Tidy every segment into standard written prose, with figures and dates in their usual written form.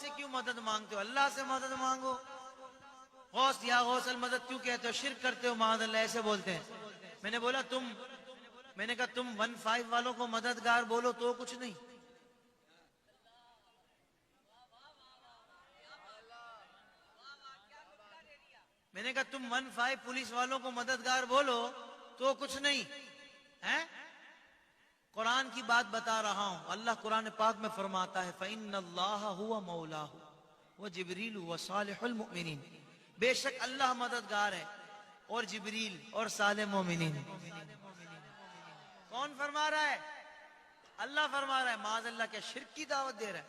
سے کیوں مدد مانگتے ہو؟ اللہ سے مدد مانگو. غوث یا غوث المدد کیوں کہتے ہو؟ شرک کرتے ہو معاذ اللہ، ایسے بولتے ہیں. میں نے کہا تم 15 والوں کو مددگار بولو تو کچھ نہیں. میں نے کہا تم 15 پولیس والوں کو مددگار بولو تو کچھ نہیں ہے. قرآن کی بات بتا رہا ہوں. اللہ قرآن پاک میں فرماتا ہے فَإِنَّ اللَّهَ هُوَ مَوْلَاهُ وَجِبْرِيلُ وَصَالِحُ الْمُؤْمِنِينَ. بے شک اللہ مددگار ہے اور جبریل اور صالح مومنین. کون فرما رہا ہے؟ اللہ فرما رہا ہے. معاذ اللہ کیا شرک کی دعوت دے رہا ہے؟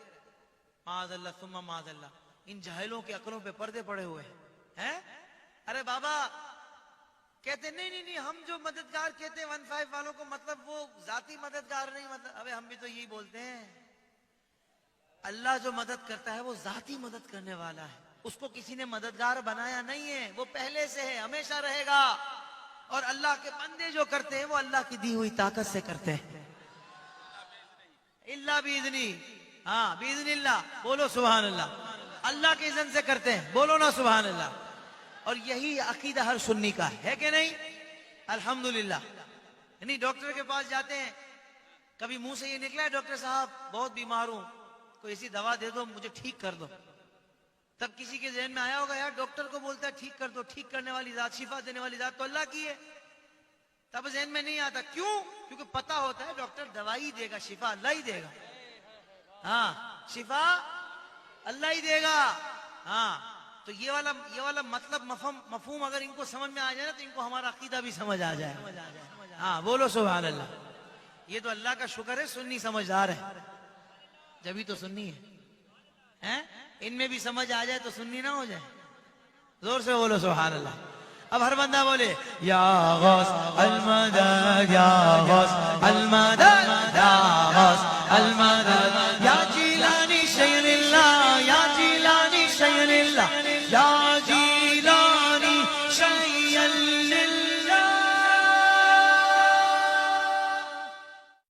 معاذ اللہ ثم معاذ اللہ. ان جاہلوں کے عقلوں پہ پردے پڑے ہوئے ہیں. ارے بابا کہتے نہیں ہم جو مددگار کہتے ہیں 15 والوں کو مطلب وہ ذاتی مددگار نہیں. مطلب ابے ہم بھی تو یہی بولتے ہیں. اللہ جو مدد کرتا ہے وہ ذاتی مدد کرنے والا ہے. اس کو کسی نے مددگار بنایا نہیں ہے. وہ پہلے سے ہے، ہمیشہ رہے گا. اور اللہ کے بندے جو کرتے ہیں وہ اللہ کی دی ہوئی طاقت سے کرتے ہیں. اللہ باذنی. ہاں باذن اللہ. بولو سبحان اللہ. اللہ کے اذن سے کرتے ہیں. بولو نا سبحان اللہ. اور یہی عقیدہ ہر سنی کا ہے کہ نہیں؟ الحمدللہ. یعنی ڈاکٹر کے پاس جاتے ہیں، کبھی منہ سے یہ نکلا ہے ڈاکٹر صاحب بہت بیمار ہوں، کوئی ایسی دوا دے دو مجھے ٹھیک کر دو. تب کسی کے ذہن میں آیا ہوگا یار ڈاکٹر کو بولتا ہے ٹھیک کر دو، ٹھیک کرنے والی ذات، شفا دینے والی ذات تو اللہ کی ہے. تب ذہن میں نہیں آتا. کیوں؟ کیونکہ پتا ہوتا ہے ڈاکٹر دوائی دے گا، شفا اللہ ہی دے گا. ہاں شفا اللہ ہی دے گا. ہاں تو یہ والا مطلب مفہوم اگر ان کو سمجھ میں آ جائے نا تو ان کو ہمارا عقیدہ بھی سمجھ آ جائے. ہاں بولو سبحان اللہ. یہ تو اللہ کا شکر ہے سنی سمجھدار ہے، جبھی تو سنی ہے. ان میں بھی سمجھ آ جائے تو سنی نہ ہو جائے. زور سے بولو سبحان اللہ. اب ہر بندہ بولے یا غوث المدد یا غوث المدد.